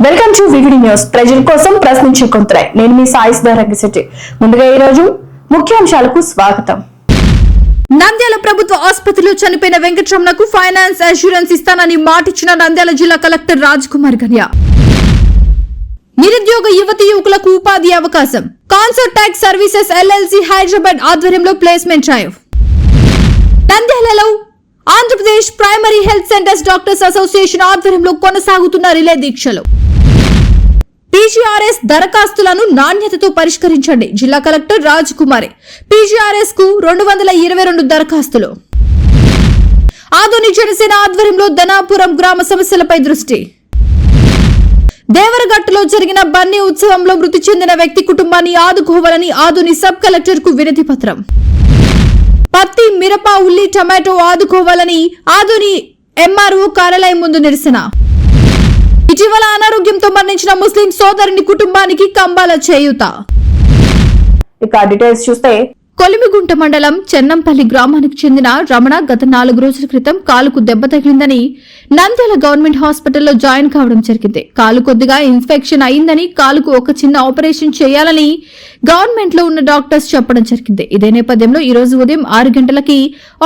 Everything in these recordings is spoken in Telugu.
Welcome to VVD news. ప్రజల కోసం ప్రశ్నించే గొంతురాయ్. నేను మీ సాయి సుధారాగిశెట్టి. ముందుగా ఈ రోజు ముఖ్యాంశాలకు స్వాగతం. నంద్యాల ప్రభుత్వ ఆసుపత్రిలో చనిపోయిన వెంకటరమణకు ఫైనాన్స్ అష్యూరెన్స్ ఇస్తానని మాటిచ్చిన నంద్యాల జిల్లా కలెక్టర్ రాజ్ కుమార్ గనియా. నిరుద్యోగ యువతి యువకులకు ఉపాధి అవకాశం. Concert tax services LLC Hyderabad ఆధ్వర్యంలో ప్లేస్మెంట్ డ్రైవ్. నంద్యాలలో Andhra Pradesh primary health centres doctors association ఆధ్వర్యంలో కొనసాగుతున్న రిలే దీక్షలు. పీజీఆర్ఎస్ దరఖాస్తులను నాణ్యతతో పరిష్కరించండి. జిల్లా కలెక్టర్ రాజ్ కుమార్. పీజీఆర్ఎస్ కు 222 దరఖాస్తులు. ఆదోని జనసేన ఆధ్వర్యంలో ధనాపురం గ్రామ సమస్యలపై దృష్టి. దేవరగట్టులో జరిగిన బన్నీ ఉత్సవంలో మృతి చెందిన వ్యక్తి కుటుంబాన్ని ఆదుకోవాలని ఆదోని సబ్ కలెక్టర్ కు వినతి పత్రం. పత్తి, మిరప, ఉల్లి, టమాటో ఆదుకోవాలని ఆదోని ఎంఆర్ఓ కార్యాలయం ముందు నిరసన. ఇటీవల అనారోగ్యంతో మరణించిన ముస్లిం సోదరుని కుటుంబానికి కంబాల చేయూత. ఇక డీటెయిల్స్ చూస్తే, కొలిమిగుంట మండలం చెన్నంపల్లి గ్రామానికి చెందిన రమణ గత 4 రోజుల క్రితం కాలుకు దెబ్బ తగిలిందని నంద్యాల గవర్నమెంట్ హాస్పిటల్లో జాయిన్ కావడం జరిగింది. కాలు కొద్దిగా ఇన్ఫెక్షన్ అయిందని, కాలుకు ఒక చిన్న ఆపరేషన్ చేయాలని గవర్నమెంట్ లో ఉన్న డాక్టర్స్ చెప్పడం జరిగింది. ఇదే నేపథ్యంలో ఈ రోజు ఉదయం 6 గంటలకి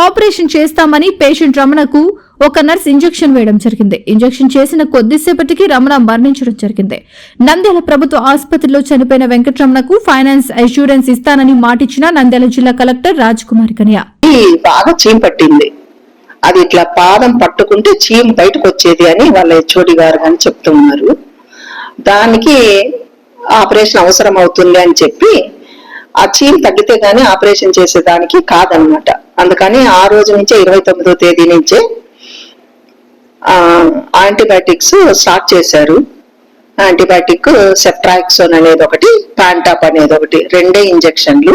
ఆపరేషన్ చేస్తామని పేషెంట్ రమణకు ఒక నర్స్ ఇంజెక్షన్ వేయడం జరిగింది. ఇంజెక్షన్ చేసిన కొద్దిసేపటికి రమణ మరణించడం జరిగింది. నంద్యాల ప్రభుత్వ ఆసుపత్రిలో చనిపోయిన వెంకటరమణకు ఫైనాన్స్ అష్యూరెన్స్ ఇస్తానని మాటిచ్చిన నంద్యాల జిల్లా కలెక్టర్ రాజ్ కుమార్ కనియా. బాగా చీమ్ పట్టింది, అది ఇట్లా పాదం పట్టుకుంటే చీమ్ బయటకు వచ్చేది అని వాళ్ళ హెచ్ఓడి గారు అని చెప్తున్నారు. దానికి ఆపరేషన్ అవసరం అవుతుంది అని చెప్పి ఆ చీమ్ తగ్గితే గానీ ఆపరేషన్ చేసేదానికి కాదనమాట. అందుకని ఆ రోజు నుంచే 29వ తేదీ నుంచే యాంటీబయాటిక్స్ స్టార్ట్ చేశారు. యాంటీబయాటిక్ సెఫ్ట్రాక్సోన్ అనేది ఒకటి, ప్యాంటాప్ అనేది ఒకటి, 2 ఇంజెక్షన్లు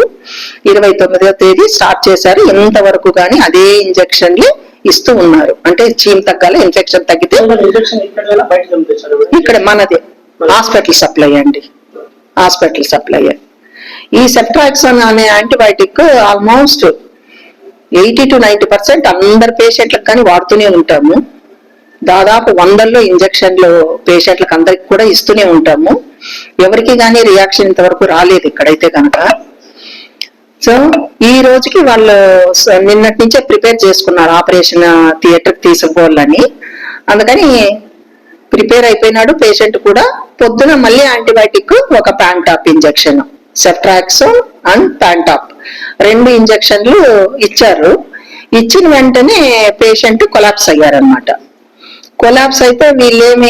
29వ తేదీ స్టార్ట్ చేశారు. ఇంతవరకు గానీ అదే ఇంజెక్షన్లు ఇస్తూ ఉన్నారు. అంటే చీమ్ తగ్గాలి, ఇన్ఫెక్షన్ తగ్గితే ఇక్కడ మనది హాస్పిటల్ సప్లై అండి, హాస్పిటల్ సప్లై. ఈ సెఫ్ట్రాక్సోన్ అనే యాంటీబయాటిక్ ఆల్మోస్ట్ 80 to 90% అందరి పేషెంట్లకు కానీ వాడుతూనే ఉంటాము. దాదాపు 100లో ఇంజెక్షన్లు పేషెంట్లకు అందరికి కూడా ఇస్తూనే ఉంటాము. ఎవరికి కానీ రియాక్షన్ ఇంతవరకు రాలేదు ఇక్కడైతే కనుక. సో ఈ రోజుకి వాళ్ళు నిన్నటి నుంచే ప్రిపేర్ చేసుకున్నారు ఆపరేషన్ థియేటర్కి తీసుకోవాలని. అందుకని ప్రిపేర్ అయిపోయినాడు పేషెంట్ కూడా. పొద్దున మళ్ళీ యాంటీబయాటిక్, ఒక Pantop injection, ceftriaxone and Pantop 2 ఇంజెక్షన్లు ఇచ్చారు. ఇచ్చిన వెంటనే పేషెంట్ కొలాప్స్ అయ్యారనమాట. కొలాప్స్ అయితే వీళ్ళేమి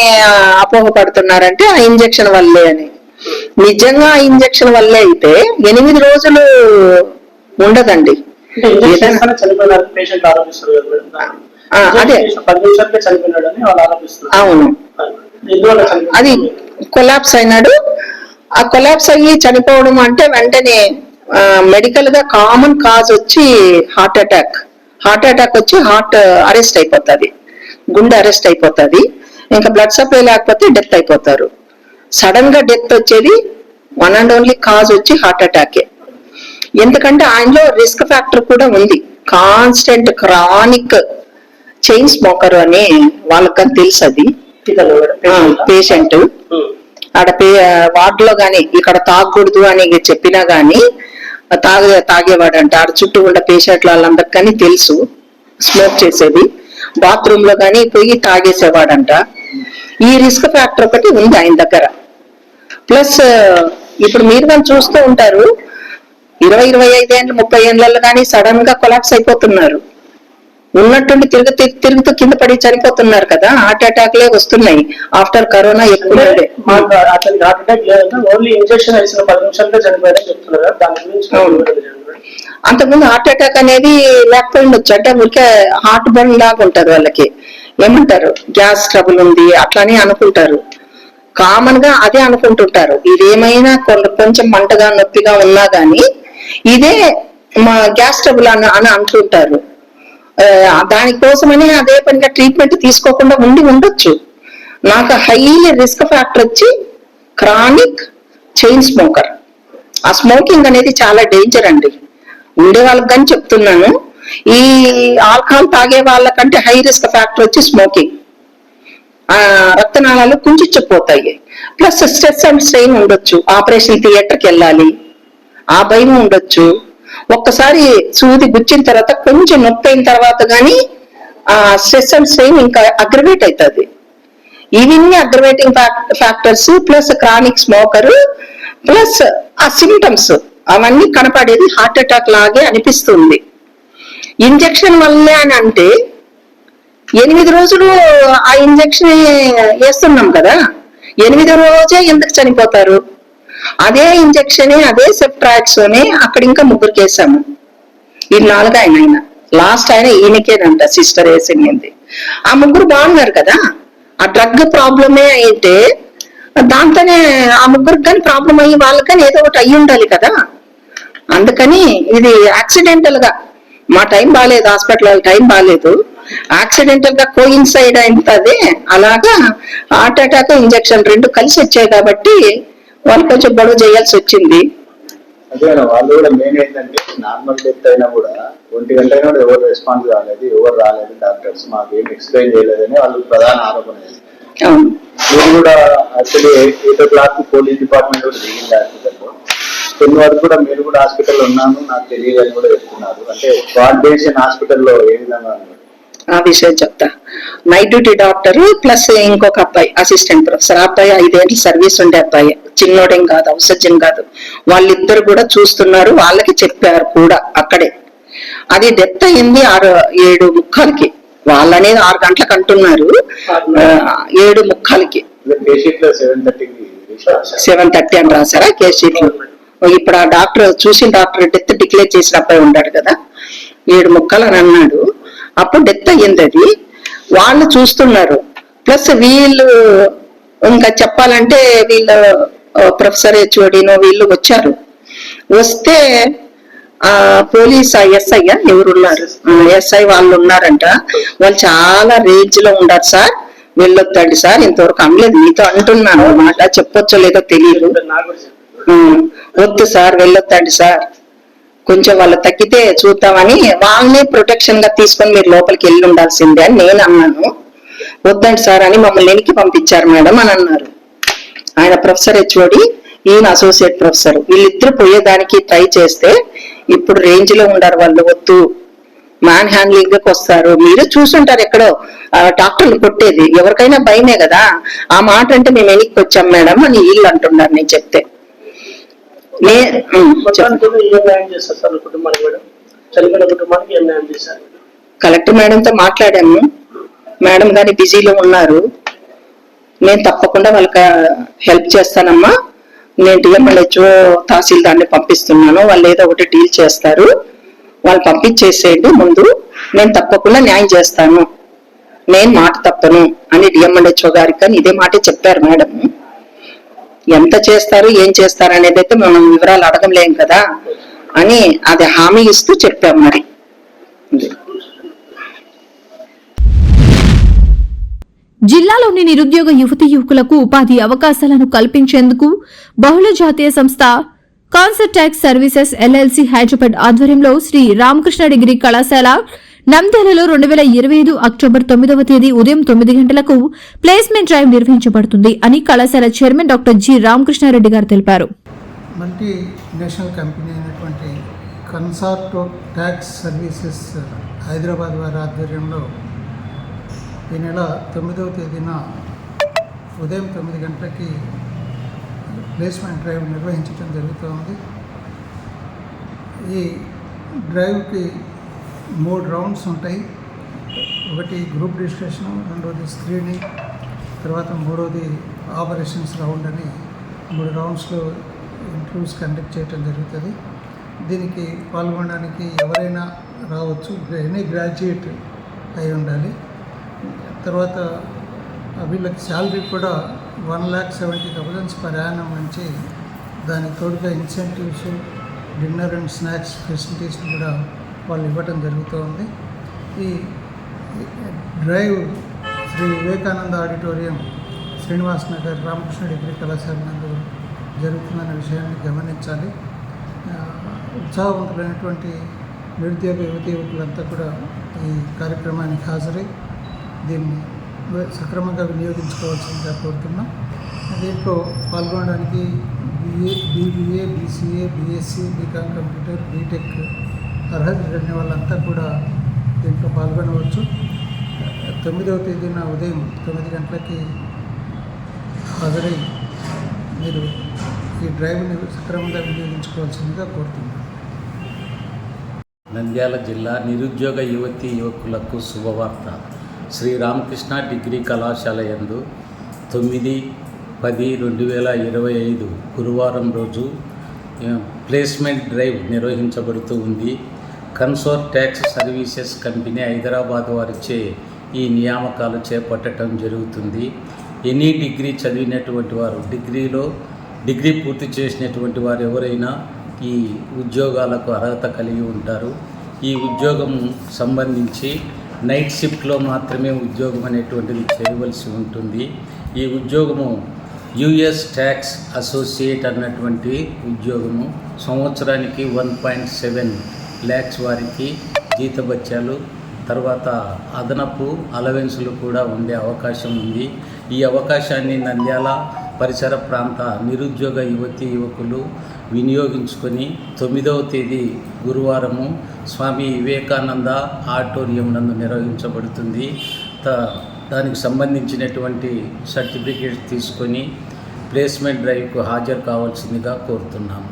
అపోహపడుతున్నారంటే ఆ ఇంజెక్షన్ వల్లే అని. నిజంగా ఆ ఇంజెక్షన్ వల్లే అయితే 8 రోజులు ఉండదండి. అదే అవును, అది కొలాప్స్ అయినాడు. ఆ కొలాప్స్ అయ్యి చనిపోవడం అంటే వెంటనే మెడికల్ గా కామన్ కాజ్ వచ్చి హార్ట్ అటాక్ వచ్చి హార్ట్ అరెస్ట్ అయిపోతుంది, గుండె అరెస్ట్ అయిపోతుంది. ఇంకా బ్లడ్ సప్లై లేకపోతే డెత్ అయిపోతారు. సడన్ గా డెత్ వచ్చేది వన్ అండ్ ఓన్లీ కాజ్ వచ్చి హార్ట్ అటాకే. ఎందుకంటే ఆయనలో రిస్క్ ఫ్యాక్టర్ కూడా ఉంది. కాన్స్టెంట్ క్రానిక్ చైన్ స్మోకర్ అని వాళ్ళకి కానీ తెలుసు. అది పేషెంట్ ఆడ వార్డులో గాని ఇక్కడ తాగకూడదు అని చెప్పినా గాని తాగేవాడంట. ఆడ చుట్టూ ఉన్న పేషెంట్లు వాళ్ళందరికి కానీ తెలుసు స్మోక్ చేసేది. బాత్రూమ్ లో గానీ పోయి తాగేసేవాడంట. ఈ రిస్క్ ఫ్యాక్టర్ ఒకటి ఉంది ఆయన దగ్గర. ప్లస్ ఇప్పుడు మీరు కానీ చూస్తూ ఉంటారు, 20-25 ఏళ్ళు 30 ఏళ్ళలో కానీ సడన్ గా కొలాప్స్ అయిపోతున్నారు. ఉన్నట్టుండి తిరుగుతూ కింద పడి చనిపోతున్నారు కదా. హార్ట్ అటాక్లే వస్తున్నాయి ఆఫ్టర్ కరోనా. ఎక్కువ అంతకుముందు హార్ట్ అటాక్ అనేది లేకపోయిండొచ్చు. అంటే ఊరికే హార్ట్ బర్న్ లాగా ఉంటది వాళ్ళకి. ఏమంటారు, గ్యాస్ ట్రబుల్ ఉంది అట్లానే అనుకుంటారు. కామన్ గా అదే అనుకుంటుంటారు. ఇదేమైనా కొంచెం మంటగా నొప్పిగా ఉన్నా గానీ ఇదే మా గ్యాస్ ట్రబుల్ అని అంటుంటారు. దానికోసమని అదే పనిగా ట్రీట్మెంట్ తీసుకోకుండా ఉండొచ్చు. నాకు హైలీ రిస్క్ ఫ్యాక్టర్ వచ్చి క్రానిక్ చైన్ స్మోకర్. ఆ స్మోకింగ్ అనేది చాలా డేంజర్ అండి. ఉండే వాళ్ళకి కానీ చెప్తున్నాను. ఈ ఆల్కహాల్ తాగే వాళ్ళకంటే హై రిస్క్ ఫ్యాక్టర్ వచ్చి స్మోకింగ్. రక్తనాళాలు కుంచిపోతాయి. ప్లస్ స్ట్రెస్ అండ్ స్ట్రెయిన్ ఉండొచ్చు, ఆపరేషన్ థియేటర్కి వెళ్ళాలి, ఆ భయం ఉండొచ్చు. ఒక్కసారి సూది గుచ్చిన తర్వాత కొంచెం నొప్పి అయిన తర్వాత కానీ ఆ స్ట్రెస్ అండ్ స్ట్రెయిన్ ఇంకా అగ్రవేట్ అవుతుంది. ఇవన్నీ aggravating factors plus chronic smoker plus ఆ సిమ్టమ్స్ అవన్నీ కనపడేది హార్ట్ అటాక్ లాగే అనిపిస్తుంది. ఇంజెక్షన్ వల్లే అని అంటే 8 రోజులు ఆ ఇంజెక్షన్ వేస్తున్నాం కదా, 8వ రోజే ఎందుకు చనిపోతారు? అదే ఇంజెక్షన్ అదే సెప్ట్రాక్సోనే అక్కడ ఇంకా 3 వేసాము. ఈ 4 ఆయన లాస్ట్ ఆయన ఈయనకేనంట సిస్టర్ వేసింది. ఆ 3 బాగున్నారు కదా. ఆ డ్రగ్ ప్రాబ్లమే అయితే దాంతోనే ఆ 3కి కానీ ప్రాబ్లం అయ్యి వాళ్ళకి కానీ ఏదో ఒకటి అయ్యి ఉండాలి కదా. అందుకని ఇది యాక్సిడెంటల్ గా మా టైం బాగాలేదు, హాస్పిటల్ టైం బాగాలేదు, యాక్సిడెంటల్ గా కోయిన్సైడ్ అవుతుంది. అలాగా హార్ట్ అటాక్ ఇంజెక్షన్ 2 కలిసి వచ్చాయి కాబట్టి వాళ్ళు కొంచెం గొడవ చేయాల్సి వచ్చింది. అదే వాళ్ళు కూడా మెయిన్ ఏంటంటే నార్మల్ డెత్ అయినా కూడా 1 గంట అయినా కూడా ఎవరు రెస్పాన్స్ కాలేదు, ఎవరు రాలేదు, డాక్టర్స్ మాకు ఏం ఎక్స్ప్లెయిన్ చేయలేదని వాళ్ళు ప్రధాన ఆరోపణ. మీరు కూడా యాక్చువల్లీ 8 o'clock పోలీస్ డిపార్ట్మెంట్ కూడా దిగింది హాస్పిటల్లో. కొన్ని వరకు కూడా మీరు కూడా హాస్పిటల్లో ఉన్నాను నాకు తెలియదు అని కూడా చెప్తున్నారు. అంటే వార్డ్ బేస్డ్ హాస్పిటల్లో ఏ విధంగా ఆ విషయం చెప్తా. నైట్ డ్యూటీ డాక్టర్ ప్లస్ ఇంకొక అబ్బాయి అసిస్టెంట్ ప్రొఫెసర్. ఆ అబ్బాయి 5 ఏళ్ళు సర్వీస్ ఉండే అబ్బాయి, చిన్నోడేం కాదు, ఔసజ్యం కాదు. వాళ్ళిద్దరు కూడా చూస్తున్నారు, వాళ్ళకి చెప్పారు కూడా అక్కడే. అది డెత్ అయింది 7:45కి. వాళ్ళనేది 6 గంటలకు అంటున్నారు, 7:45కి 7:30 అని రాశారా కేస్ షీట్ లో. ఇప్పుడు ఆ డాక్టర్ చూసిన డాక్టర్ డెత్ డిక్లేర్ చేసిన అబ్బాయి ఉన్నాడు కదా, 7:30 అని అన్నాడు. అప్పుడు డెత్ అయ్యింది అది. వాళ్ళు చూస్తున్నారు. ప్లస్ వీళ్ళు ఇంకా చెప్పాలంటే వీళ్ళు ప్రొఫెసర్ హెచ్ఓడినో వీళ్ళు వచ్చారు. వస్తే ఆ పోలీస్ ఎస్ఐ ఎవరున్నారు, ఎస్ఐ వాళ్ళు ఉన్నారంట. వాళ్ళు చాలా రేంజ్ లో ఉన్నారు. సార్ వెళ్ళొద్దండి సార్, ఇంతవరకు అనలేదు, మీతో అంటున్నాను మాట, చెప్పొచ్చో లేదో తెలియదు, వద్దు సార్ వెళ్ళొద్దండి సార్, కొంచెం వాళ్ళు తగ్గితే చూద్దామని వాళ్ళనే ప్రొటెక్షన్ గా తీసుకొని మీరు లోపలికి వెళ్ళి ఉండాల్సిందే అని నేను అన్నాను. వద్దండి సార్ అని మమ్మల్ని వెనక్కి పంపించారు మేడం అని అన్నారు. ఆయన ప్రొఫెసర్ హెచ్ఓడి, ఈయన అసోసియేట్ ప్రొఫెసర్. వీళ్ళిద్దరు పోయేదానికి ట్రై చేస్తే ఇప్పుడు రేంజ్ లో ఉండారు వాళ్ళు, వద్దు మ్యాన్ హ్యాండ్లింగ్ కి వస్తారు. మీరు చూసుంటారు ఎక్కడో డాక్టర్లు కొట్టేది, ఎవరికైనా భయమే కదా. ఆ మాట అంటే మేము వెనక్కి వచ్చాం మేడం అని వీళ్ళు అంటున్నారు. నేను చెప్తే కలెక్టర్ మేడంతో మాట్లాడాము. మేడం గాని బిజీలో ఉన్నారు. నేను తప్పకుండా వాళ్ళకి హెల్ప్ చేస్తానమ్మా, నేను డిఎంఎల్హెచ్ఓ తహసీల్దార్ని పంపిస్తున్నాను, వాళ్ళు ఏదో ఒకటి డీల్ చేస్తారు, వాళ్ళు పంపించేసేయండి ముందు, నేను తప్పకుండా న్యాయం చేస్తాను, నేను మాట తప్పను అని డిఎంఎల్హెచ్ఓ గారికి కానీ ఇదే మాట చెప్పారు మేడం. ఎంత చేస్తారు ఏం చేస్తారు అనేది అయితే మనం వివరాలు అడగలేం కదా అని అది హామీ ఇస్తూ చెప్పాం. మరి జిల్లాలోని నిరుద్యోగ యువతీ యువకులకు ఉపాధి అవకాశాలను కల్పించేందుకు బహుళ జాతీయ సంస్థ కాన్సర్టాక్స్ సర్వీసెస్ ఎల్ఎల్సీ హైదరాబాద్ ఆధ్వర్యంలో శ్రీ రామకృష్ణ డిగ్రీ కళాశాల నంద్యాలలో 2025 అక్టోబర్ 9వ తేదీ ఉదయం 9 గంటలకు ప్లేస్మెంట్ డ్రైవ్ నిర్వహించబడుతుంది అని కళాశాల చైర్మన్ డాక్టర్ జి రామకృష్ణారెడ్డి గారు తెలిపారు. మల్టీ నేషనల్ కంపెనీ అయినటువంటి కాన్సర్టాక్స్ సర్వీసెస్ హైదరాబాద్ వారి ఆధ్వర్యంలో ఈ నెల 9వ తేదీన ఉదయం 9 గంటలకి ప్లేస్మెంట్ డ్రైవ్ నిర్వహించడం జరుగుతుంది. ఈ డ్రైవ్కి 3 రౌండ్స్ ఉంటాయి. ఒకటి గ్రూప్ రిజిస్ట్రేషన్, రెండవది స్క్రీనింగ్, తర్వాత మూడవది ఆపరేషన్స్ రౌండ్ అని 3 రౌండ్స్లో ఇంటర్వ్యూస్ కండక్ట్ చేయడం జరుగుతుంది. దీనికి పాల్గొనడానికి ఎవరైనా రావచ్చు, ఎనీ గ్రాడ్యుయేట్ అయి ఉండాలి. తర్వాత వీళ్ళకి శాలరీ కూడా 1,70,000 పర్ యానం నుంచి దానికి తోడుగా incentives, dinner and snacks facilities కూడా వాళ్ళు ఇవ్వటం జరుగుతుంది. ఈ drive Shri Vivekananda auditorium, Srinivas Nagar, Ramakrishna degree కళాశాల నందు జరుగుతుందనే విషయాన్ని గమనించాలి. ఉత్సాహవంతులైనటువంటి నిరుద్యోగ యువతీ యువకులంతా కూడా ఈ కార్యక్రమానికి హాజరై దీన్ని సక్రమంగా వినియోగించుకోవాల్సిందిగా కోరుతున్నాం. దీంట్లో పాల్గొనడానికి BBA, BCA, BSc, BCom computer, BTech అర్హత కలిగిన వాళ్ళంతా కూడా దీంట్లో పాల్గొనవచ్చు. 9వ తేదీన ఉదయం 9 గంటలకి హాజరై మీరు ఈ డ్రైవ్ని సక్రమంగా వినియోగించుకోవాల్సిందిగా కోరుతున్నాను. నంద్యాల జిల్లా నిరుద్యోగ యువతీ యువకులకు శుభవార్త. శ్రీ రామకృష్ణ డిగ్రీ కళాశాల యందు 9/10/2025 గురువారం రోజు ప్లేస్మెంట్ డ్రైవ్ నిర్వహించబడుతూ ఉంది. కన్సోర్ ట్యాక్స్ సర్వీసెస్ కంపెనీ హైదరాబాద్ వారిచే ఈ నియామకాలు చేపట్టడం జరుగుతుంది. ఎనీ డిగ్రీ చదివినటువంటి వారు, డిగ్రీ పూర్తి చేసినటువంటి వారు ఎవరైనా ఈ ఉద్యోగాలకు అర్హత కలిగి ఉంటారు. ఈ ఉద్యోగం సంబంధించి నైట్ షిఫ్ట్లో మాత్రమే ఉద్యోగం అనేటువంటిది చేయవలసి ఉంటుంది. ఈ ఉద్యోగము US ట్యాక్స్ అసోసియేట్ అన్నటువంటి ఉద్యోగము. సంవత్సరానికి 1.7 lakhs వారికి జీతభత్యాలు, తర్వాత అదనపు అలవెన్సులు కూడా ఉండే అవకాశం ఉంది. ఈ అవకాశాన్ని నంద్యాల పరిసర ప్రాంత నిరుద్యోగ యువతీ యువకులు వినియోగించుకొని 9వ తేదీ గురువారము స్వామి వివేకానంద ఆడిటోరియం నందు నిర్వహించబడుతుంది. దానికి సంబంధించినటువంటి సర్టిఫికేట్ తీసుకొని ప్లేస్మెంట్ డ్రైవ్కు హాజరు కావాల్సిందిగా కోరుతున్నాము.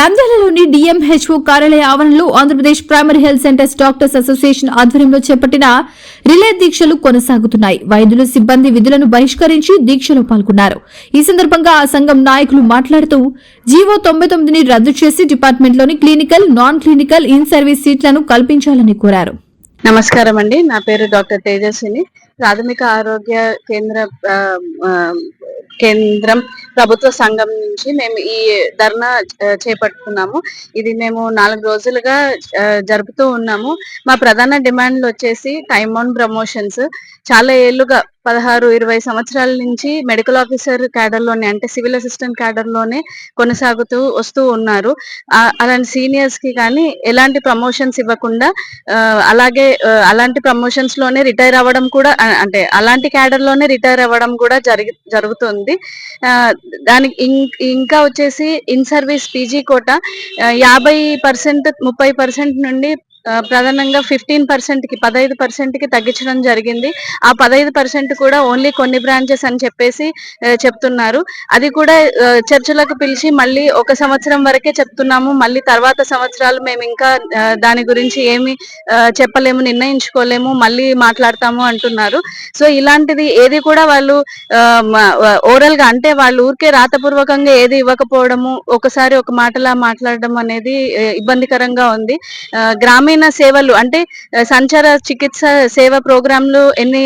నంద్యాలలోని DMHO కార్యాలయ ఆవరణలో Andhra Pradesh primary health centres doctors association ఆధ్వర్యంలో చేపట్టిన రిలే దీక్షలు కొనసాగుతున్నాయి. వైద్యులు, సిబ్బంది విధులను బహిష్కరించి దీక్షలో పాల్గొన్నారు. ఈ సందర్భంగా ఆ సంఘం నాయకులు మాట్లాడుతూ జీవో 99ని రద్దు చేసి డిపార్ట్మెంట్లోని clinical, non clinical, in service సీట్లను కల్పించాలని కోరారు. నమస్కారం అండి. నా పేరు డాక్టర్ తేజస్విని. ప్రాథమిక ఆరోగ్య కేంద్రం ప్రభుత్వ సంఘం నుంచి మేము ఈ ధర్నా చేపడుతున్నాము. ఇది మేము 4 రోజులుగా జరుపుతూ ఉన్నాము. మా ప్రధాన డిమాండ్లు వచ్చేసి టైమ్ ఆన్ ప్రమోషన్స్. చాలా ఏళ్లుగా 16-20 సంవత్సరాల నుంచి మెడికల్ ఆఫీసర్ క్యాడర్ లోనే, అంటే సివిల్ అసిస్టెంట్ క్యాడర్ లోనే కొనసాగుతూ వస్తూ ఉన్నారు. అలాంటి సీనియర్స్ కి కానీ ఎలాంటి ప్రమోషన్స్ ఇవ్వకుండా అలాగే అలాంటి ప్రమోషన్స్ లోనే రిటైర్ అవ్వడం కూడా, అంటే అలాంటి క్యాడర్ లోనే రిటైర్ అవ్వడం కూడా జరుగుతుంది. దానికి ఇంకా వచ్చేసి ఇన్ సర్వీస్ PG కోట 50%, 30% నుండి ప్రధానంగా 15% కి 15% కి తగ్గించడం జరిగింది. ఆ 15% కూడా ఓన్లీ కొన్ని బ్రాంచెస్ అని చెప్పేసి చెప్తున్నారు. అది కూడా చర్చలకు పిలిచి మళ్ళీ 1 సంవత్సరం వరకే చెప్తున్నాము, మళ్ళీ తర్వాత సంవత్సరాలు మేము ఇంకా దాని గురించి ఏమి చెప్పలేము, నిర్ణయించుకోలేము, మళ్ళీ మాట్లాడతాము అంటున్నారు. సో ఇలాంటిది ఏది కూడా వాళ్ళు ఓరల్ గా, అంటే వాళ్ళు ఊరికే రాతపూర్వకంగా ఏది ఇవ్వకపోవడము, ఒకసారి ఒక మాటలా మాట్లాడడం అనేది ఇబ్బందికరంగా ఉంది. గ్రామీణ సేవలు, అంటే సంచార చికిత్స సేవ ప్రోగ్రాంలు ఎన్ని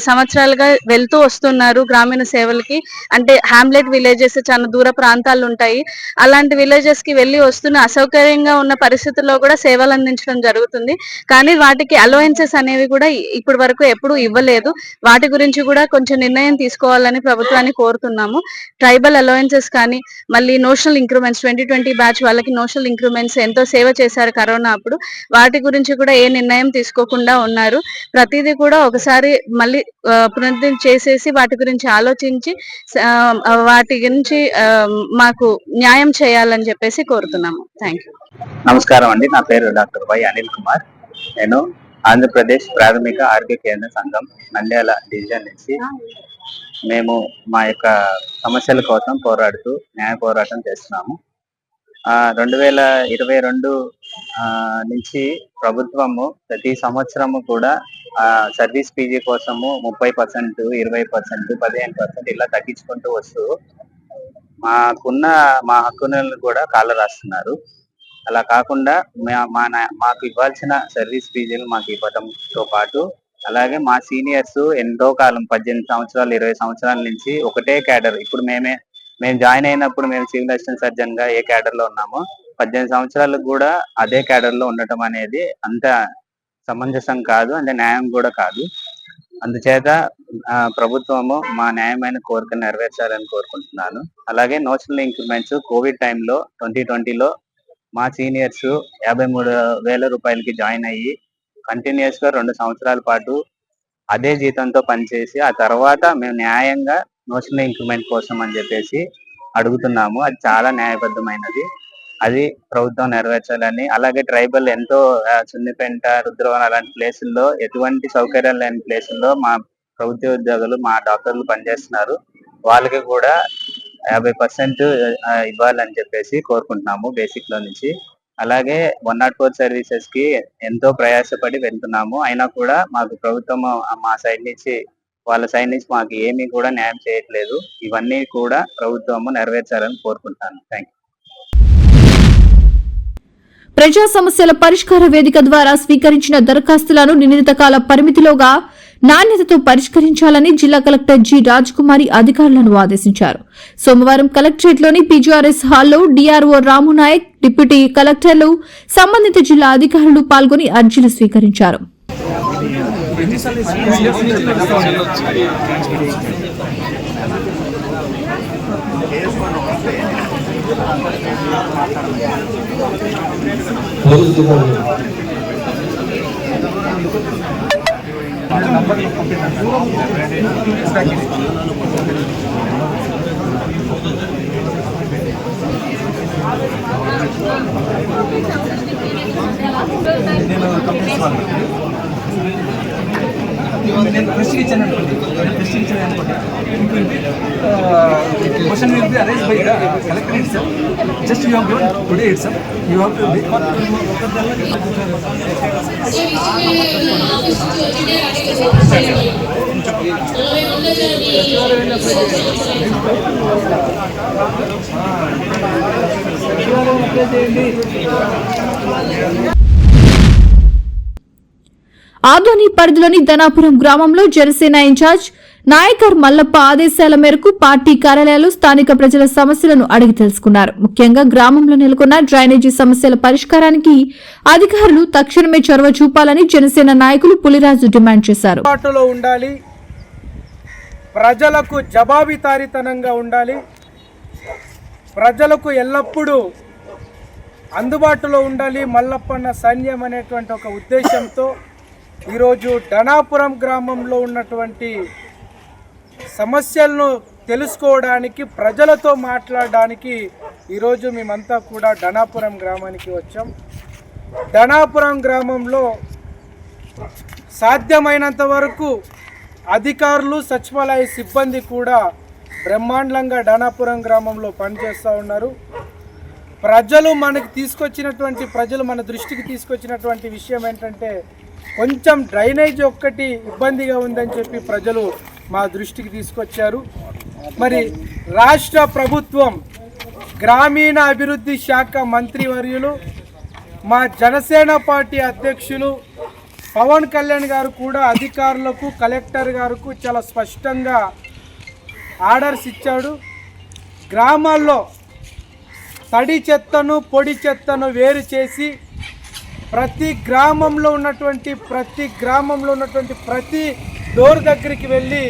సంవత్సరాలుగా వెళ్తూ వస్తున్నారు గ్రామీణ సేవలకి. అంటే హ్యామ్లెట్ విలేజెస్, చాలా దూర ప్రాంతాలు ఉంటాయి. అలాంటి విలేజెస్ కి వెళ్ళి వస్తున్న అసౌకర్యంగా ఉన్న పరిస్థితుల్లో కూడా సేవలు అందించడం జరుగుతుంది. కానీ వాటికి అలవెన్సెస్ అనేవి కూడా ఇప్పటి వరకు ఎప్పుడు ఇవ్వలేదు. వాటి గురించి కూడా కొంచెం నిర్ణయం తీసుకోవాలని ప్రభుత్వాన్ని కోరుతున్నాము. ట్రైబల్ అలవెన్సెస్ కానీ, మళ్ళీ నోషనల్ ఇంక్రిమెంట్స్, 2020 బ్యాచ్ వాళ్ళకి నోషనల్ ఇంక్రిమెంట్స్ ఎంతో సేవ చేశారు కరోనా అప్పుడు. వాటి గురించి కూడా ఏ నిర్ణయం తీసుకోకుండా ఉన్నారు. ప్రతిదీ కూడా ఒకసారి మళ్ళీ పునరుద్ధరణ చేసేసి వాటి గురించి ఆలోచించి వాటి గురించి మాకు న్యాయం చేయాలని చెప్పేసి కోరుతున్నాము. Thank you. నమస్కారం అండి. నా పేరు డాక్టర్ వై అనిల్ కుమార్. నేను ఆంధ్రప్రదేశ్ ప్రాథమిక ఆరోగ్య కేంద్ర సంఘం నంద్యాల డివిజన్ నుంచి మేము మా యొక్క సమస్యల కోసం పోరాడుతూ న్యాయ పోరాటం చేస్తున్నాము. 2022 నుంచి ప్రభుత్వము ప్రతి సంవత్సరము కూడా సర్వీస్ PG కోసము 30%, 20%, 15% ఇలా తగ్గించుకుంటూ వస్తూ మా హక్కులను కూడా కాళ్ళ రాస్తున్నారు. అలా కాకుండా మాకు ఇవ్వాల్సిన సర్వీస్ ఫీజులు మాకు ఇవ్వడంతో పాటు, అలాగే మా సీనియర్స్ ఎంతో కాలం 18 సంవత్సరాలు 20 సంవత్సరాల నుంచి ఒకటే క్యాడర్. ఇప్పుడు మేము జాయిన్ అయినప్పుడు మేము సివిల్ అసిస్టెంట్ సర్జన్ గా ఏ క్యాడర్ లో ఉన్నామో 18 సంవత్సరాలకు కూడా అదే క్యాడర్ లో ఉండటం అనేది అంత సమంజసం కాదు, అంటే న్యాయం కూడా కాదు. అందుచేత ప్రభుత్వము మా న్యాయమైన కోరికను నెరవేర్చాలని కోరుకుంటున్నాను. అలాగే నోషనల్ ఇంక్రిమెంట్స్ కోవిడ్ టైంలో 2020లో మా సీనియర్స్ 53,000 రూపాయలకి జాయిన్ అయ్యి కంటిన్యూస్ గా 2 సంవత్సరాల పాటు అదే జీతంతో పనిచేసి ఆ తర్వాత మేము న్యాయంగా నోషనల్ ఇంక్రిమెంట్ కోసం అని చెప్పేసి అడుగుతున్నాము. అది చాలా న్యాయబద్ధమైనది. అది ప్రభుత్వం నెరవేర్చాలని, అలాగే ట్రైబల్ ఎంతో సున్నిపెంట, రుద్రవరం అలాంటి ప్లేసుల్లో ఎటువంటి సౌకర్యాలు లేని ప్లేసుల్లో మా ప్రభుత్వ ఉద్యోగులు, మా డాక్టర్లు పనిచేస్తున్నారు. వాళ్ళకి కూడా 50% ఇవ్వాలని చెప్పేసి కోరుకుంటున్నాము బేసిక్ లో నుంచి. అలాగే 104 సర్వీసెస్ కి ఎంతో ప్రయాసపడి వెళ్తున్నాము. అయినా కూడా మాకు ప్రభుత్వం మా సైడ్ నుంచి, వాళ్ళ సైడ్ నుంచి మాకు ఏమీ కూడా న్యాయం చేయట్లేదు. ఇవన్నీ కూడా ప్రభుత్వము నెరవేర్చాలని కోరుకుంటాను. Thank you. ప్రజా సమస్యల పరిష్కార వేదిక ద్వారా స్వీకరించిన దరఖాస్తులను నిర్ణీత కాల పరిమితిలోగా నాణ్యతతో పరిష్కరించాలని జిల్లా కలెక్టర్ జి రాజకుమారి అధికారులను ఆదేశించారు. సోమవారం కలెక్టరేట్లోని పీజీఆర్ఎస్ హాల్లో డీఆర్ఓ రామునాయక్, డిప్యూటీ కలెక్టర్లు, సంబంధిత జిల్లా అధికారులు పాల్గొని అర్జీలు స్వీకరించారు. నేను ప్రెస్కి ఇచ్చాను అనుకోండి, question will be arrange by collector it self. Just you have given today it self. You have to Adoni పరిధిలోని ధనాపురం గ్రామంలో జనసేన ఇన్ఛార్జ్ నాయకర్ మల్లప్ప ఆదేశాల మేరకు పార్టీ కార్యాలయాలు స్థానిక ప్రజల సమస్యలను అడిగి తెలుసుకున్నారు. ముఖ్యంగా గ్రామంలో నెలకొన్న డ్రైనేజీ సమస్యల పరిష్కారానికి అధికారులు తక్షణమే చొరవ చూపాలని జనసేన నాయకులు పులిరాజు డిమాండ్ చేశారు. ఉండాలి, ప్రజలకు జవాబుదారీతనంగా ఉండాలి, ప్రజలకు ఎల్లప్పుడూ అందుబాటులో ఉండాలి మల్లప్పన్న సైన్యం అనేటువంటి ఒక ఉద్దేశంతో ఈరోజు ధనాపురం గ్రామంలో ఉన్నటువంటి సమస్యలను తెలుసుకోవడానికి, ప్రజలతో మాట్లాడడానికి ఈరోజు మేమంతా కూడా ధనాపురం గ్రామానికి వచ్చాం. ధనాపురం గ్రామంలో సాధ్యమైనంత వరకు అధికారులు, సచివాలయ సిబ్బంది కూడా బ్రహ్మాండంగా ధనాపురం గ్రామంలో పనిచేస్తూ ఉన్నారు. ప్రజలు మన దృష్టికి తీసుకొచ్చినటువంటి విషయం ఏంటంటే, కొంచెం డ్రైనేజ్ ఒక్కటి ఇబ్బందిగా ఉందని చెప్పి ప్రజలు మా దృష్టికి తీసుకొచ్చారు. మరి రాష్ట్ర ప్రభుత్వం గ్రామీణ అభివృద్ధి శాఖ మంత్రివర్యులు, మా జనసేన పార్టీ అధ్యక్షులు పవన్ కళ్యాణ్ గారు కూడా అధికారులకు, కలెక్టర్ గారికి చాలా స్పష్టంగా ఆర్డర్స్ ఇచ్చాడు. గ్రామాల్లో తడి చెత్తను, పొడి చెత్తను వేరు చేసి ప్రతి గ్రామంలో ఉన్నటువంటి ప్రతి డోర్ దగ్గరికి వెళ్ళి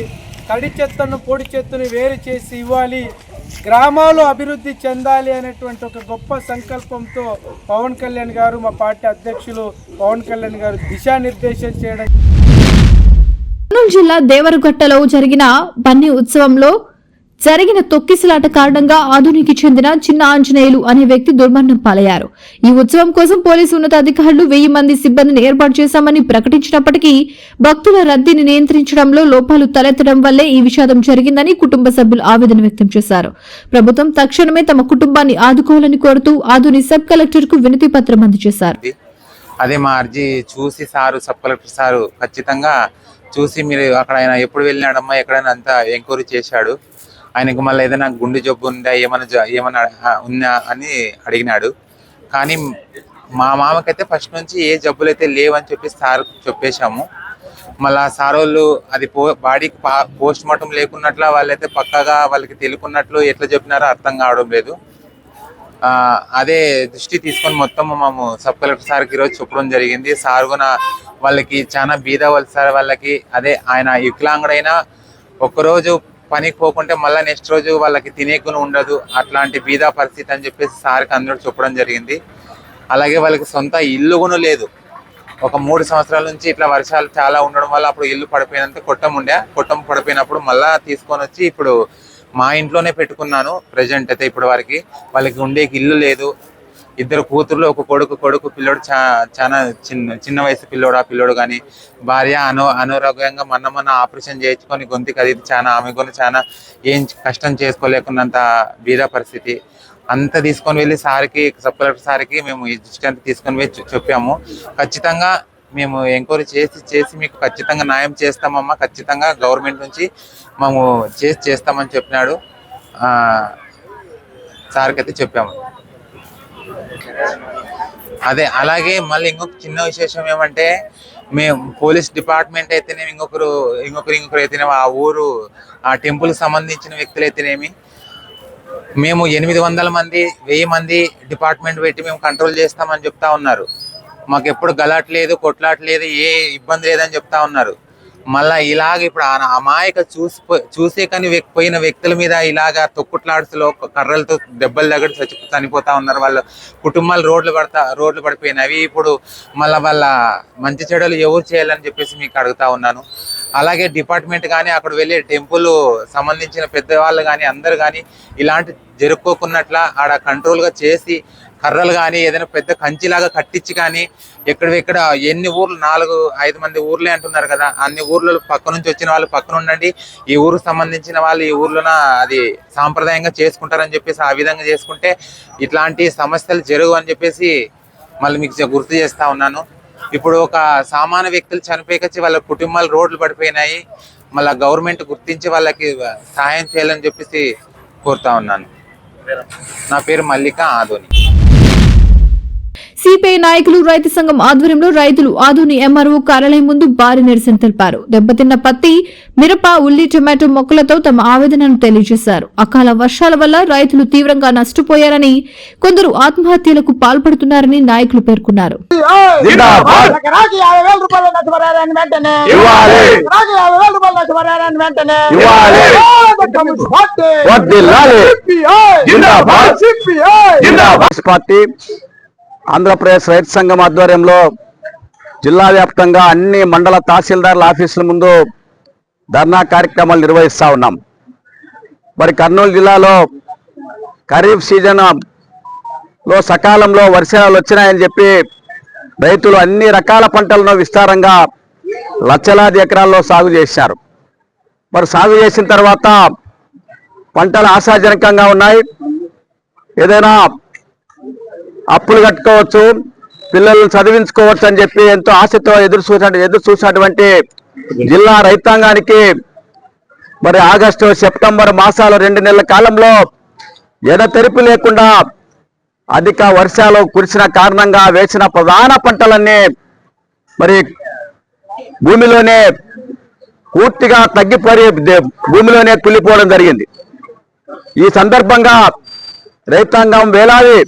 తడి చెత్తను, పొడి చెత్తను వేరు చేసి ఇవ్వాలి, గ్రామాలు అభివృద్ధి చెందాలి అనేటువంటి ఒక గొప్ప సంకల్పంతో పవన్ కళ్యాణ్ గారు, మా పార్టీ అధ్యక్షులు పవన్ కళ్యాణ్ గారు దిశానిర్దేశం చేయడం. కర్నూలు జిల్లా దేవరగట్టలో జరిగిన బన్నీ ఉత్సవంలో జరిగిన తొక్కిసలాట కారణంగా ఆదోనికి చెందిన చిన్న ఆంజనేయులు అనే వ్యక్తి దుర్మరణం పాలయ్యారు. ఈ ఉత్సవం కోసం పోలీసు ఉన్నతాధికారులు 1000 మంది సిబ్బందిని ఏర్పాటు చేశామని ప్రకటించినప్పటికీ భక్తుల రద్దీని నియంత్రించడంలో లోపాలు తలెత్తడం వల్లే ఈ విషాదం జరిగిందని కుటుంబ సభ్యులు ఆవేదన వ్యక్తం చేశారు. ప్రభుత్వం తక్షణమే తమ కుటుంబాన్ని ఆదుకోవాలని కోరుతూ ఆదోని సబ్ కలెక్టర్ కు వినతి పత్రం అందజేశారు. అదే మా అర్జీ చూసి సబ్ కలెక్టర్ సారు ఖచ్చితంగా చూసి, మీరు అక్కడ ఆయన ఎప్పుడు వెళ్ళినాడమ్మా, ఎక్కడైనా అంతా ఎంక్వైరీ చేశాడు. ఆయనకు మళ్ళీ ఏదైనా గుండె జబ్బు ఉందా, ఏమన్నా ఉందా అని అడిగినాడు. కానీ మా మామకైతే ఫస్ట్ నుంచి ఏ జబ్బులు అయితే లేవని చెప్పి సార్ చెప్పేశాము. మళ్ళా సార్ వాళ్ళు అది బాడీకి పోస్ట్ మార్టం లేకున్నట్ల వాళ్ళైతే పక్కగా వాళ్ళకి తెలుకున్నట్లు ఎట్లా చెప్పినారో అర్థం కావడం లేదు. అదే దృష్టి తీసుకొని మొత్తం మేము సబ్ కలెక్టర్ సార్కి ఈరోజు చెప్పడం జరిగింది. సార్ కూడా వాళ్ళకి చాలా బీద వాళ్ళు సార్, వాళ్ళకి అదే ఆయన వికలాంగుడైనా ఒక్కరోజు పనికి పోకుంటే మళ్ళీ నెక్స్ట్ రోజు వాళ్ళకి తినేకుని ఉండదు, అట్లాంటి బీదా పరిస్థితి అని చెప్పేసి సార్కి అందరూ చెప్పడం జరిగింది. అలాగే వాళ్ళకి సొంత ఇల్లు కూడా లేదు. ఒక 3 సంవత్సరాల నుంచి ఇట్లా వర్షాలు చాలా ఉండడం వల్ల అప్పుడు ఇల్లు పడిపోయినంత కొట్టం పడిపోయినప్పుడు మళ్ళా తీసుకొని వచ్చి ఇప్పుడు మా ఇంట్లోనే పెట్టుకున్నాను ప్రెజెంట్ అయితే. ఇప్పుడు వారికి వాళ్ళకి ఉండేకి ఇల్లు లేదు. 2 కూతుర్లు, 1 కొడుకు పిల్లోడు చాలా చిన్న వయసు పిల్లోడు. ఆ పిల్లోడు కానీ భార్య అనారోగ్యంగా మొన్న ఆపరేషన్ చేయించుకొని గొంతుకి అది చాలా, ఆమె కూడా చాలా ఏం కష్టం చేసుకోలేకున్నంత బీద పరిస్థితి. అంతా తీసుకొని వెళ్ళి సార్కి, సబ్ కలెక్టర్ సార్కి మేము ఈ దృష్టి అంతా తీసుకొని వెళ్ళి చెప్పాము. ఖచ్చితంగా మేము ఎంక్వైరీ చేసి మీకు ఖచ్చితంగా న్యాయం చేస్తామమ్మా, ఖచ్చితంగా గవర్నమెంట్ నుంచి మేము చేస్తామని చెప్పినాడు. సార్కి అయితే చెప్పాము. అదే అలాగే మళ్ళీ ఇంకొక చిన్న విశేషం ఏమంటే, మేము పోలీస్ డిపార్ట్మెంట్ అయితేనేమి, ఇంకొకరు అయితేనేమి, ఆ ఊరు ఆ టెంపుల్ సంబంధించిన వ్యక్తులు అయితేనేమి, మేము 800 మంది 1000 మంది డిపార్ట్మెంట్ పెట్టి మేము కంట్రోల్ చేస్తామని చెప్తా ఉన్నారు. మాకు ఎప్పుడు గలాట్లేదు, కొట్లాట్లేదు, ఏ ఇబ్బంది లేదని చెప్తా ఉన్నారు. మళ్ళా ఇలాగ ఇప్పుడు అమాయక చూసే కానీ పోయిన వ్యక్తుల మీద ఇలాగా తొక్కుట్లాడుతులో కర్రలతో దెబ్బలు తగ్గడి చనిపోతా ఉన్నారు. వాళ్ళ కుటుంబాలు రోడ్లు పడిపోయినవి. ఇప్పుడు మళ్ళీ వాళ్ళ మంచి చెడులు ఎవరు చేయాలని చెప్పేసి మీకు అడుగుతా ఉన్నాను. అలాగే డిపార్ట్మెంట్ కానీ అక్కడ వెళ్ళే టెంపుల్ సంబంధించిన పెద్దవాళ్ళు కానీ అందరు కానీ ఇలాంటి జరుపుకోకున్నట్ల ఆడ కంట్రోల్గా చేసి కర్రలు కానీ ఏదైనా పెద్ద కంచిలాగా కట్టించి కానీ ఎక్కడ ఎన్ని ఊర్లు 4-5 మంది ఊర్లే అంటున్నారు కదా, అన్ని ఊర్లలో పక్క నుంచి వచ్చిన వాళ్ళు పక్కన ఉండండి, ఈ ఊరుకు సంబంధించిన వాళ్ళు ఈ ఊర్లోన అది సాంప్రదాయంగా చేసుకుంటారని చెప్పేసి ఆ విధంగా చేసుకుంటే ఇట్లాంటి సమస్యలు జరుగు అని చెప్పేసి మళ్ళీ మీకు గుర్తు చేస్తా ఉన్నాను. ఇప్పుడు ఒక సామాన్య వ్యక్తులు చనిపోయి వాళ్ళ కుటుంబాలు రోడ్లు పడిపోయినాయి. మళ్ళీ గవర్నమెంట్ గుర్తించి వాళ్ళకి సహాయం చేయాలని చెప్పేసి కోరుతా ఉన్నాను. నా పేరు మల్లిక ఆదోని. సిపిఐ నాయకులు రైతు సంఘం ఆధ్వర్యంలో రైతులు ఆదోని ఎంఆర్ఓ కార్యాలయం ముందు భారీ నిరసన తెలిపారు. దెబ్బతిన్న పత్తి, మిరప, ఉల్లి, టొమాటో మొక్కలతో తమ ఆవేదనను తెలియజేశారు. అకాల వర్షాల వల్ల రైతులు తీవ్రంగా నష్టపోయారని, కొందరు ఆత్మహత్యలకు పాల్పడుతున్నారని నాయకులు పేర్కొన్నారు. ఆంధ్రప్రదేశ్ రైతు సంఘం ఆధ్వర్యంలో జిల్లా వ్యాప్తంగా అన్ని మండల తహసీల్దార్ల ఆఫీసుల ముందు ధర్నా కార్యక్రమాలు నిర్వహిస్తా ఉన్నాం. మరి కర్నూలు జిల్లాలో ఖరీఫ్ సీజన్లో సకాలంలో వర్షాలు వచ్చినాయని చెప్పి రైతులు అన్ని రకాల పంటలను విస్తారంగా లక్షలాది ఎకరాల్లో సాగు చేశారు. మరి సాగు చేసిన తర్వాత పంటలు ఆశాజనకంగా ఉన్నాయి. ఏదైనా అప్పులు కట్టుకోవచ్చు, పిల్లలను చదివించుకోవచ్చు అని చెప్పి ఎంతో ఆశతో ఎదురు చూసినటువంటి జిల్లా రైతాంగానికి మరి ఆగస్టు, సెప్టెంబర్ మాసాలు 2 నెలల కాలంలో ఎడతెరిపి లేకుండా అధిక వర్షాలు కురిసిన కారణంగా వేసిన ప్రధాన పంటలన్నీ మరి భూమిలోనే పూర్తిగా తగ్గిపోయి భూమిలోనే కుళ్ళిపోవడం జరిగింది. ఈ సందర్భంగా రైతాంగం వేలాది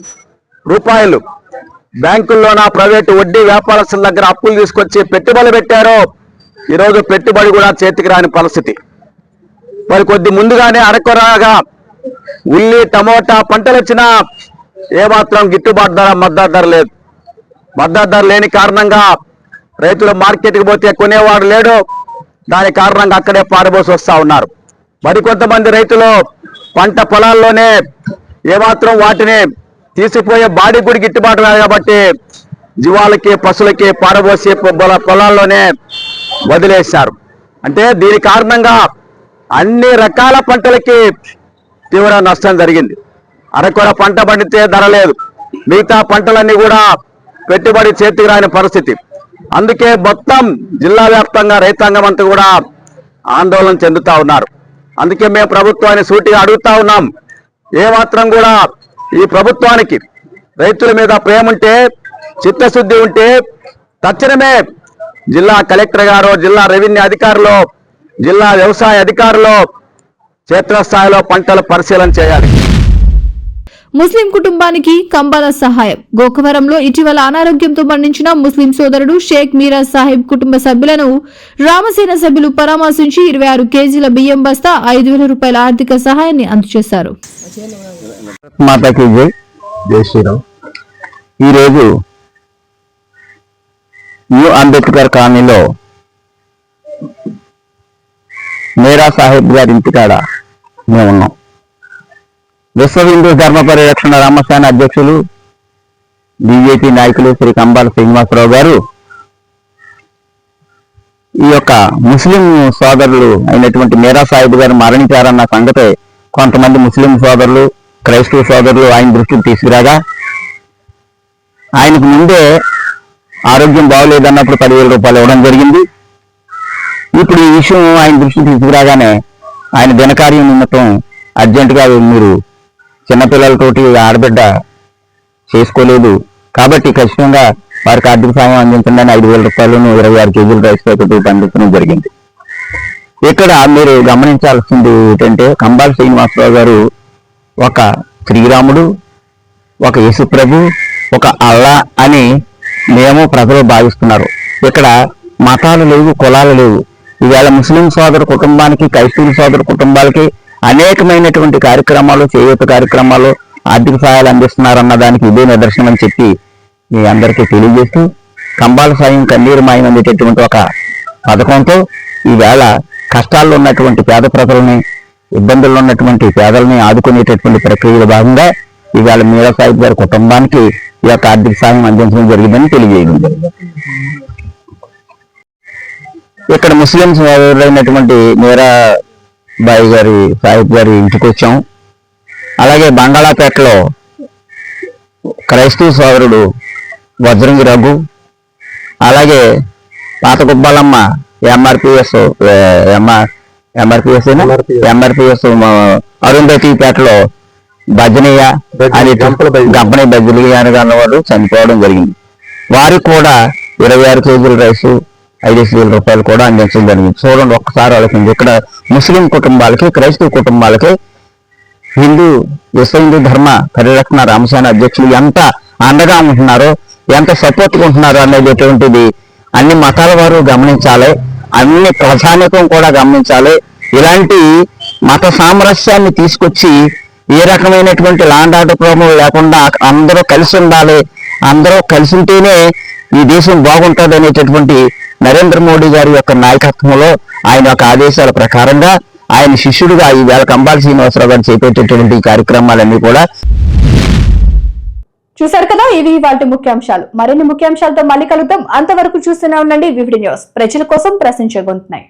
రూపాయలు బ్యాంకుల్లోన, ప్రైవేటు వడ్డీ వ్యాపారస్తుల దగ్గర అప్పులు తీసుకొచ్చి పెట్టుబడులు పెట్టారో ఈరోజు పెట్టుబడి కూడా చేతికి రాని పరిస్థితి. మరి కొద్ది ముందుగానే అరకొరగా ఉల్లి, టమోటా పంటలు వచ్చినా ఏమాత్రం గిట్టుబాటు ధర, మద్దతు ధర లేదు. మద్దతు ధర లేని కారణంగా రైతులు మార్కెట్కి పోతే కొనేవాడు లేడు. దాని కారణంగా అక్కడే పారబోసి వస్తా ఉన్నారు. మరికొంతమంది రైతులు పంట పొలాల్లోనే ఏమాత్రం వాటిని తీసిపోయే బాడీ కూడా గిట్టుబాటు కాదు కాబట్టి జీవాలకి, పశువులకి పారబోసి పొలాల్లోనే వదిలేశారు. అంటే దీని కారణంగా అన్ని రకాల పంటలకి తీవ్ర నష్టం జరిగింది. అరకొర పంట పండితే ధర లేదు, మిగతా పంటలన్నీ కూడా పెట్టుబడి చేతికి రాని పరిస్థితి. అందుకే మొత్తం జిల్లా వ్యాప్తంగా రైతాంగం అంతా కూడా ఆందోళన చెందుతా ఉన్నారు. అందుకే మేము ప్రభుత్వాన్ని సూటిగా అడుగుతా ఉన్నాం, ఏమాత్రం కూడా ఈ ప్రభుత్వానికి రైతుల మీద ప్రేమ ఉంటే, చిత్తశుద్ధి ఉంటే తక్షణమే జిల్లా కలెక్టర్ గారు, జిల్లా రెవెన్యూ అధికారులు, జిల్లా వ్యవసాయ అధికారులు క్షేత్రస్థాయిలో పంటల పరిశీలన చేయాలి. ముస్లిం కుటుంబానికి కంబాల సహాయం. గోకవరంలో ఇటీవల అనారోగ్యంతో మరణించిన ముస్లిం సోదరుడు షేక్ మీరా సాహిబ్ కుటుంబ సభ్యులను రామసేన సభ్యులు పరామర్శించి 26 కేజీల బియ్యం బస్తా, 5,000 రూపాయల ఆర్థిక సహాయాన్ని అందజేశారు. మాతాకి జై శ్రీరామ్. ఈరోజు న్యూ అంబేద్కర్ కాలనీలో మేరా సాహెబ్ గారి ఇంటికాడ మేము ఉన్నాం. విశ్వ హిందూ ధర్మ పరిరక్షణ రామసేన అధ్యక్షులు బీజేపీ నాయకులు శ్రీ కంబాల శ్రీనివాసరావు గారు ఈ యొక్క ముస్లిం సోదరులు అయినటువంటి మేరా సాహిబ్ గారు మరణించారన్న సంగతి కొంతమంది ముస్లిం సోదరులు, క్రైస్తవ సోదరులు ఆయన దృష్టికి తీసుకురాగా, ఆయనకు ముందే ఆరోగ్యం బాగోలేదన్నప్పుడు 10,000 రూపాయలు ఇవ్వడం జరిగింది. ఇప్పుడు ఈ విషయం ఆయన దృష్టికి తీసుకురాగానే ఆయన దినకార్యం నిమిత్తం అర్జెంటుగా మీరు చిన్నపిల్లలతోటి ఆడబిడ్డ చేసుకోలేదు కాబట్టి ఖచ్చితంగా వారికి ఆర్థిక సాయం అందించండి అని 5,000 రూపాయలను 26 కేజీల రైస్ ప్యాకెట్ అందించడం జరిగింది. ఇక్కడ మీరు గమనించాల్సింది ఏంటంటే కంబాల శ్రీనివాసరావు గారు ఒక శ్రీరాముడు, ఒక యేసుప్రభు, ఒక అల్లా అని మేము ప్రజలు భావిస్తున్నారు. ఇక్కడ మతాలు లేవు, కులాలు లేవు. ఈవేళ ముస్లిం సోదర కుటుంబానికి, క్రైస్తవ సోదర కుటుంబాలకి అనేకమైనటువంటి కార్యక్రమాలు, చేయూత కార్యక్రమాలు, ఆర్థిక సహాయాలు అందిస్తున్నారన్న దానికి ఇదే నిదర్శనం అని చెప్పి మీ అందరికీ తెలియజేస్తూ, కంబాల సాయం కన్నీరు మాయం అనేటటువంటి ఒక పథకంతో ఈవేళ కష్టాల్లో ఉన్నటువంటి పేద ప్రజలని, ఇబ్బందుల్లో ఉన్నటువంటి పేదలని ఆదుకునేటటువంటి ప్రక్రియలో భాగంగా ఈవేళ మీరా సాహిబ్ గారి కుటుంబానికి ఈ యొక్క ఆర్థిక సాయం అందించడం జరిగిందని తెలియజేయడం జరిగింది. ఇక్కడ ముస్లిం సోదరులైనటువంటి మీరా బాయి గారి సాహిబ్ గారి ఇంటికి వచ్చాం. అలాగే బంగాళాపేటలో క్రైస్తవ సోదరుడు వజ్రంగి రఘు, అలాగే పాత గుబ్బాలమ్మ ఎంఆర్పిఎస్ అరుంధతిపేటలో భజనయ్య అని గంపని బజ్జలియ అన్నవాడు చనిపోవడం జరిగింది. వారికి కూడా 26 కేజీల రైసు 5,000 రూపాయలు కూడా అందించడం జరిగింది. చూడండి, ఒక్కసారి ఆలోచించి ఇక్కడ ముస్లిం కుటుంబాలకి, క్రైస్తవ కుటుంబాలకి విశ్వ హిందూ ధర్మ పరిరక్షణ రామసేన అధ్యక్షులు ఎంత అండగా ఉంటున్నారో, ఎంత సపోర్ట్గా ఉంటున్నారో అనేటటువంటిది అన్ని మతాల వారు గమనించాలి, అన్ని ప్రజానికం కూడా గమనించాలి. ఇలాంటి మత సామరస్యాన్ని తీసుకొచ్చి ఏ రకమైనటువంటి లాండ్ ఆర్డర్ ప్రాబ్లం లేకుండా అందరూ కలిసి ఉండాలి, అందరూ కలిసి ఉంటేనే ఈ దేశం బాగుంటుంది అనేటటువంటి నరేంద్ర మోడీ గారి యొక్క నాయకత్వంలో, ఆయన యొక్క ఆదేశాల ప్రకారంగా ఆయన శిష్యుడిగా ఈవేళ కంబాల శ్రీనివాసరావు గారు చేపట్టేటటువంటి కార్యక్రమాలన్నీ కూడా చూశారు కదా. ఇవి వాటి ముఖ్యాంశాలు. మరిన్ని ముఖ్యాంశాలతో మళ్ళీ కలుద్దాం. అంతవరకు చూస్తూనే ఉండండి వివిడి న్యూస్. ప్రజల కోసం ప్రశ్నించే గొంతునాయి.